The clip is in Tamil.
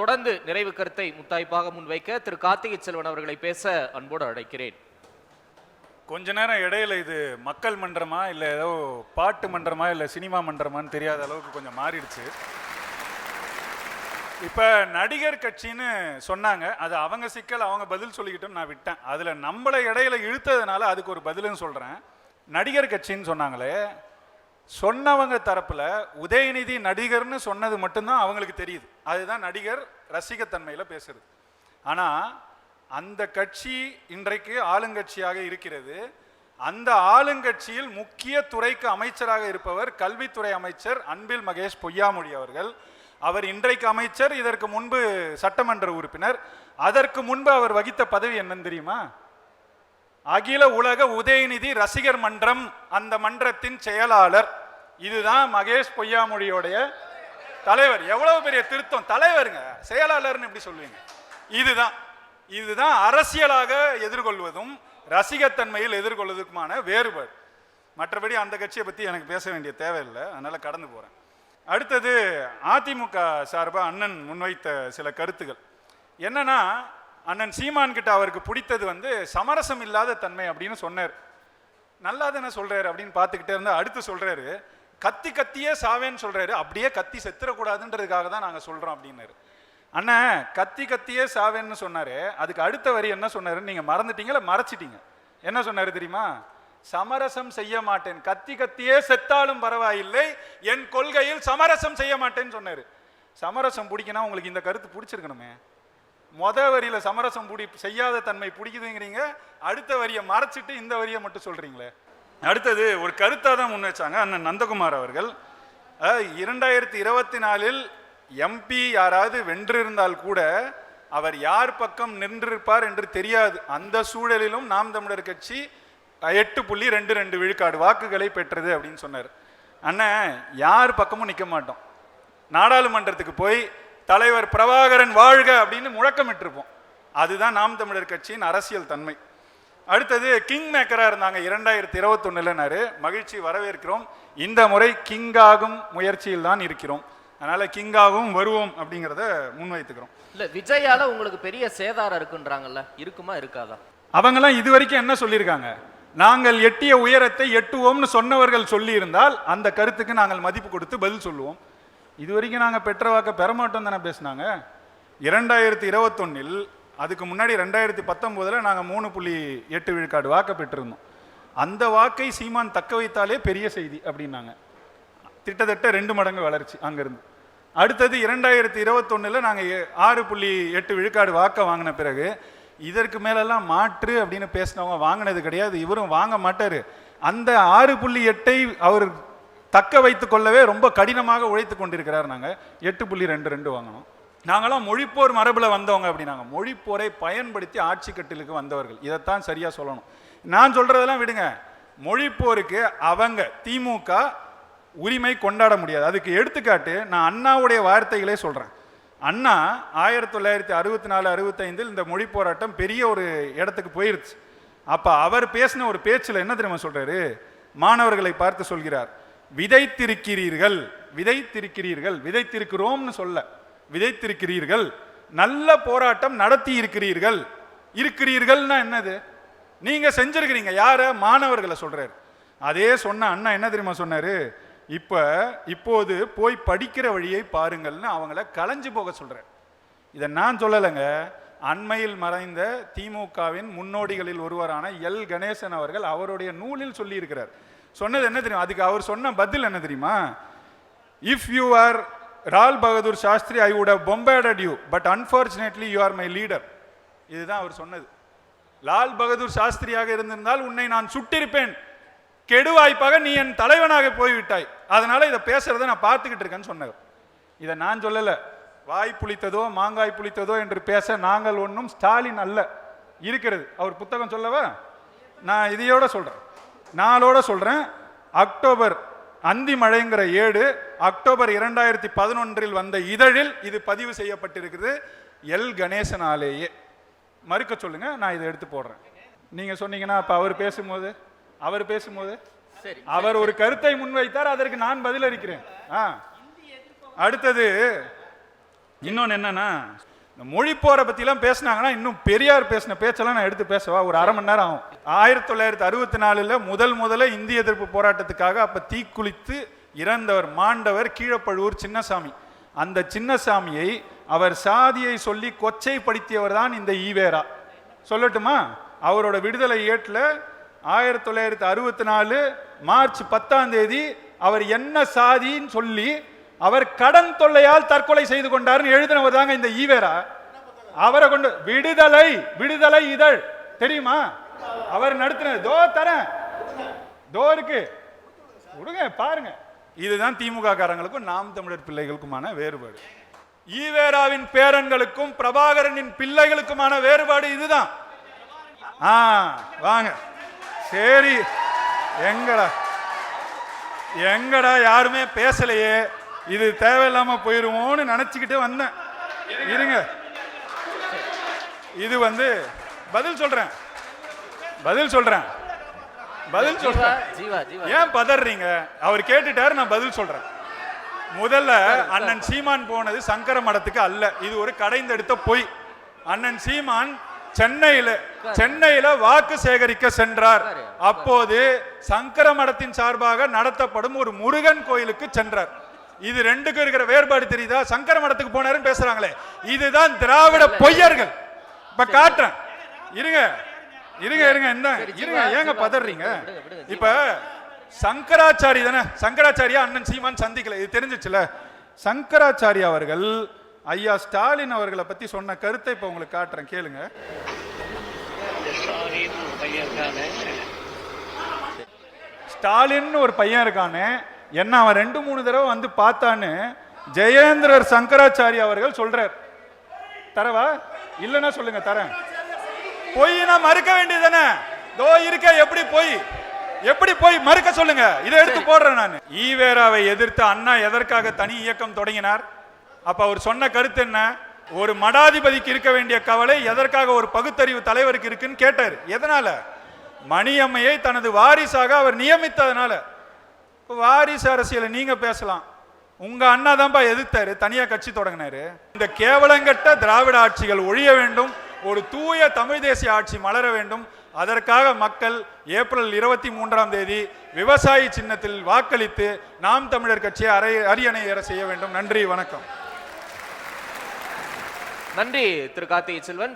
தொடர்ந்து நிறைவு கருத்தை முத்தாய்ப்பாக முன்வைக்க திரு கார்த்திகை செல்வன் அவர்களை பேச அன்போடு அழைக்கிறேன். கொஞ்ச நேரம் இடையில இது மக்கள் மன்றமா இல்லை ஏதோ பாட்டு மன்றமா இல்லை சினிமா மன்றமான்னு தெரியாத அளவுக்கு கொஞ்சம் மாறிடுச்சு. இப்போ நடிகர் கட்சின்னு சொன்னாங்க, அது அவங்க சிக்கல், அவங்க பதில் சொல்லிக்கிட்டோம், நான் விட்டேன். அதில் நம்மளை இடையில இழுத்ததுனால அதுக்கு ஒரு பதிலுன்னு சொல்கிறேன். நடிகர் கட்சின்னு சொன்னாங்களே, சொன்னவங்க தரப்பில் உதயநிதி நடிகர்னு சொன்னது மட்டும்தான் அவங்களுக்கு தெரியுது. அதுதான் நடிகர் ரசிகத்தன்மையில் பேசுறது. ஆனால் அந்த கட்சி இன்றைக்கு ஆளுங்கட்சியாக இருக்கிறது. அந்த ஆளுங்கட்சியில் முக்கிய துறைக்கு அமைச்சராக இருப்பவர் கல்வித்துறை அமைச்சர் அன்பில் மகேஷ் பொய்யாமொழி அவர்கள். அவர் இன்றைக்கு அமைச்சர், இதற்கு முன்பு சட்டமன்ற உறுப்பினர். அதற்கு முன்பு அவர் வகித்த பதவி என்னன்னு தெரியுமா? அகில உலக உதயநிதி ரசிகர் மன்றம், அந்த மன்றத்தின் செயலாளர். இதுதான் மகேஷ் பொய்யாமொழியோடைய தலைவர். எவ்வளவு பெரிய திருத்தம்! தலைவருங்க, செயலாளர்னு எப்படி சொல்லுவீங்க? இதுதான் அரசியலாக எதிர்கொள்வதும் ரசிகத்தன்மையில் எதிர்கொள்வதுக்குமான வேறுபாடு. மற்றபடி அந்த கட்சியை பற்றி எனக்கு பேச வேண்டிய தேவையில்லை, அதனால கடந்து போகிறேன். அடுத்தது அதிமுக சார்பாக அண்ணன் முன்வைத்த சில கருத்துக்கள் என்னன்னா, அண்ணன் சீமான் கிட்ட அவருக்கு பிடித்தது சமரசம் இல்லாத தன்மை அப்படின்னு சொன்னார். நல்லா தானே சொல்றாரு அப்படின்னு பார்த்துக்கிட்டே இருந்தா அடுத்து சொல்றாரு, கத்தி கத்தியே சாவேன்னு சொல்றாரு. அப்படியே கத்தி செத்துறக்கூடாதுன்றதுக்காக தான் நாங்கள் சொல்றோம் அப்படின்னாரு. அண்ணன் கத்தி கத்தியே சாவேன்னு சொன்னாரு. அதுக்கு அடுத்த வரி என்ன சொன்னாரு நீங்க மறந்துட்டீங்களா? மறைச்சிட்டீங்க. என்ன சொன்னாரு தெரியுமா? சமரசம் செய்ய மாட்டேன், கத்தி கத்தியே செத்தாலும் பரவாயில்லை, என் கொள்கையில் சமரசம் செய்ய மாட்டேன்னு சொன்னாரு. சமரசம் பிடிக்கணும், உங்களுக்கு இந்த கருத்து பிடிச்சிருக்கணுமே. வரியில சமரசம் செய்யாத தன்மை பிடிக்குதுங்கிறீங்க, அடுத்த வரியை மறைச்சிட்டு இந்த வரியை மட்டும் சொல்றீங்களே. அடுத்தது ஒரு கருத்தாக தான் முன் வச்சாங்க அண்ணன் நந்தகுமார் அவர்கள். 2024 எம்பி யாராவது வென்றிருந்தால் கூட அவர் யார் பக்கம் நின்றிருப்பார் என்று தெரியாது. அந்த சூழலிலும் நாம் தமிழர் கட்சி 8.22 விழுக்காடு வாக்குகளை பெற்றது அப்படின்னு சொன்னார். அண்ணன் யார் பக்கமும் நிற்க மாட்டோம். நாடாளுமன்றத்துக்கு போய் தலைவர் பிரபாகரன் வாழ்க அப்படின்னு முழக்கமிட்டிருப்போம். அதுதான் நாம் தமிழர் கட்சியின் அரசியல் தன்மை. அடுத்தது கிங் மேக்கரா இருந்தாங்க 2021. மகிழ்ச்சி, வரவேற்கிறோம். இந்த முறை கிங்காகும் முயற்சியில் தான் இருக்கிறோம். அதனால கிங்காகவும் வருவோம் அப்படிங்கிறத முன்வைத்துக்கிறோம். இல்ல, விஜயால உங்களுக்கு பெரிய சேதாரம் இருக்குன்றாங்கல்ல, இருக்குமா இருக்காதா? அவங்கெல்லாம் இது வரைக்கும் என்ன சொல்லியிருக்காங்க? நாங்கள் எட்டிய உயரத்தை எட்டுவோம்னு சொன்னவர்கள் சொல்லி இருந்தால் அந்த கருத்துக்கு நாங்கள் மதிப்பு கொடுத்து பதில் சொல்லுவோம். இது வரைக்கும் நாங்கள் பெற்ற வாக்க பெறமாட்டோம் தானே பேசினாங்க. 2021, அதுக்கு முன்னாடி 2019 நாங்கள் 3.8 விழுக்காடு வாக்கை பெற்றிருந்தோம். அந்த வாக்கை சீமான் தக்க வைத்தாலே பெரிய செய்தி அப்படின்னாங்க. கிட்டத்தட்ட 2 மடங்கு வளர்ச்சி அங்கிருந்து. அடுத்தது 2021 நாங்கள் 6.8 விழுக்காடு வாக்கை வாங்கின பிறகு இதற்கு மேலெல்லாம் மாற்று அப்படின்னு பேசினவங்க வாங்கினது கிடையாது, இவரும் வாங்க மாட்டார். அந்த 6.8 அவர் தக்க வைத்து கொள்ளவே ரொம்ப கடினமாக உழைத்து கொண்டிருக்கிறார். நாங்கள் 8.22 வாங்கினோம். நாங்களாம் மொழிப்போர் மரபில் வந்தவங்க அப்படின்னாங்க. மொழிப்போரை பயன்படுத்தி ஆட்சி கட்டிலுக்கு வந்தவர்கள், இதைத்தான் சரியாக சொல்லணும். நான் சொல்கிறதெல்லாம் விடுங்க. மொழிப்போருக்கு அவங்க திமுக உரிமை கொண்டாட முடியாது. அதுக்கு எடுத்துக்காட்டு நான் அண்ணாவுடைய வார்த்தைகளே சொல்கிறேன். அண்ணா 1964-65 இந்த மொழி போராட்டம் பெரிய ஒரு இடத்துக்கு போயிருச்சு. அப்போ அவர் பேசின ஒரு பேச்சில் என்ன தெரியுமா சொல்கிறாரு? மாணவர்களை பார்த்து சொல்கிறார், விதைத்திருக்கிறீர்கள், விதைத்திருக்கிறீர்கள், விதைத்திருக்கிறோம்னு சொல்ல, விதைத்திருக்கிறீர்கள், நல்ல போராட்டம் நடத்தி இருக்கிறீர்கள். இருக்கிறீர்கள்னா என்னது? நீங்க செஞ்சிருக்கிறீங்க. யார? மாணவர்களை சொல்றாரு. அதே சொன்ன அண்ணா என்ன தெரியுமா சொன்னாரு? இப்போது போய் படிக்கிற வழியை பாருங்கள்னு அவங்கள களைஞ்சு போக சொல்றாரு. இதை நான் சொல்லலைங்க, அண்மையில் மறைந்த திமுகவின் முன்னோடிகளில் ஒருவரான எல் கணேசன் அவர்கள் அவருடைய நூலில் சொல்லி இருக்கிறார். சொன்னது என்ன தெரியுமா? அதுக்கு அவர் சொன்ன பதில் என்ன தெரியுமா? If you are Lal Bahadur Shastri, I would have bombarded you, but unfortunately you are my leader. இதுதான் அவர் சொன்னது. லால் பகதூர் சாஸ்திரியாக இருந்திருந்தால் உன்னை நான் சுட்டிருப்பேன், கெடுவாய்ப்பாக நீ என் தலைவனாக போய்விட்டாய், அதனால இதை பேசுறதை நான் பார்த்துக்கிட்டு இருக்கேன்னு சொன்னார். இதை நான் சொல்லலை. வாய் புளித்ததோ மாங்காய் புளித்ததோ என்று பேச நாங்கள் ஒன்றும் ஸ்டாலின் அல்ல. இருக்கிறது அவர் புத்தகம் சொல்லவா? நான் இதையோட சொல்றேன், நாளோட சொல்றேன். அக்டோபர் அந்தி மழைங்கிற ஏடு அக்டோபர் 2011 வந்த இதழில் இது பதிவு செய்யப்பட்டிருக்குது, எல் கணேசனாலேயே. மறுக்க சொல்லுங்க, நான் இதை எடுத்து போடுறேன். நீங்க சொன்னீங்கன்னா அப்ப அவர் பேசும்போது அவர் ஒரு கருத்தை முன்வைத்தார், அதற்கு நான் பதிலளிக்கிறேன். அடுத்தது இன்னொன்னு என்னன்னா, இந்த மொழி போரை பத்திலாம் பேசினாங்கன்னா இன்னும் பெரியார் பேசின பேச்செல்லாம் நான் எடுத்து பேசவா ஒரு அரை மணி நேரம் ஆகும். 1964 முதல்ல இந்திய எதிர்ப்பு போராட்டத்துக்காக அப்ப தீக்குளித்து இறந்தவர் மாண்டவர் கீழப்பழுவூர் சின்னசாமி. அந்த சின்னசாமியை அவர் சாதியை சொல்லி கொச்சைப்படுத்தியவர் தான் இந்த ஈவேரா. சொல்லட்டுமா? அவரோட விடுதலை ஏட்டில் 1964 மார்ச் 10 அவர் என்ன சாதின்னு சொல்லி அவர் கடன் தொல்லையால் தற்கொலை செய்து கொண்டார்னு எழுதினவர் தாங்க இந்த ஈவேரா. அவரை கொண்டு விடுதலை இதழ் தெரியுமா? அவர் நடத்தினது தோ இருக்கு விடுங்க பாருங்க. இதுதான் திமுக காரங்களுக்கும் நாம் தமிழர் பிள்ளைகளுக்குமான வேறுபாடு. ஈவேராவின் பேரன்களுக்கும் பிரபாகரனின் பிள்ளைகளுக்குமான வேறுபாடு இதுதான். வாங்க சரி. எங்கடா யாருமே பேசலையே, இது தேவையில்லாம போயிருவோம்னு நினைச்சுக்கிட்டு வந்தேன். இருங்க, இது பதில் சொல்றேன். ஏன் பதறீங்க? அவர் கேட்டுட்டாரு, நான் பதில் சொல்றேன். முதல்ல அண்ணன் சீமான் போனது சங்கர மடத்துக்கு அல்ல, இது ஒரு கடைந்தெடுத்த பொய். அண்ணன் சீமான் சென்னையில வாக்கு சேகரிக்க சென்றார். அப்போது சங்கர மடத்தின் சார்பாக நடத்தப்படும் ஒரு முருகன் கோயிலுக்கு சென்றார். இது ரெண்டுக்கும் இருக்கிற வேறுபாடு தெரியுதா? சங்கர மடத்துக்கு போனாருன்னு பேசுறாங்களே, இதுதான் திராவிட பொய்யர்கள். இப்ப காட்டுறேன், இருங்க. ஏங்க பதறீங்க? இப்ப சங்கராச்சாரி தானே, சங்கராச்சாரியா அண்ணன் சீமான் சந்திக்கல, இது தெரிஞ்சிச்சுல. சங்கராச்சாரி அவர்கள் ஐயா ஸ்டாலின் அவர்களை பத்தி சொன்ன கருத்தை இப்ப உங்களுக்கு காட்டுறேன், கேளுங்க. ஸ்டாலின் ஒரு பையன் இருக்கானே, என்ன அவன் 2-3 தடவை பார்த்தான்னு ஜெயேந்திரர் சங்கராச்சாரி அவர்கள் சொல்றார். தரவா? இல்லைன்னா சொல்லுங்க, தரேன். பொய்னா மறுக்க வேண்டியதானே? தோ இருக்க, எப்படி போய் மறுக்க சொல்லுங்க, இதை எடுத்து போடுறேன் நான். ஈவேராவை எதிர்த்து அண்ணா எதற்காக தனி இயக்கம் தொடங்கினார்? அப்ப அவர் சொன்ன கருத்து என்ன? ஒரு மடாதிபதிக்கு இருக்க வேண்டிய கவலை எதற்காக ஒரு பகுத்தறிவு தலைவருக்கு இருக்குன்னு கேட்டார். எதனால? மணியம்மையை தனது வாரிசாக அவர் நியமித்ததனால. வாரிசு அரசியலை நீங்க பேசலாம், உங்க அண்ணா தான்ப்பா எதிர்த்தாரு, தனியா கட்சி தொடங்கினாரு. இந்த கேவலங்கட்ட திராவிட ஆட்சிகள் ஒழிய வேண்டும், ஒரு தூய தமிழ் தேசிய ஆட்சி மலர வேண்டும். அதற்காக மக்கள் ஏப்ரல் 23 விவசாயி சின்னத்தில் வாக்களித்து நாம் தமிழர் கட்சியை அரியணை ஏற செய்ய வேண்டும். நன்றி, வணக்கம். நன்றி திரு கார்த்திகை செல்வன்.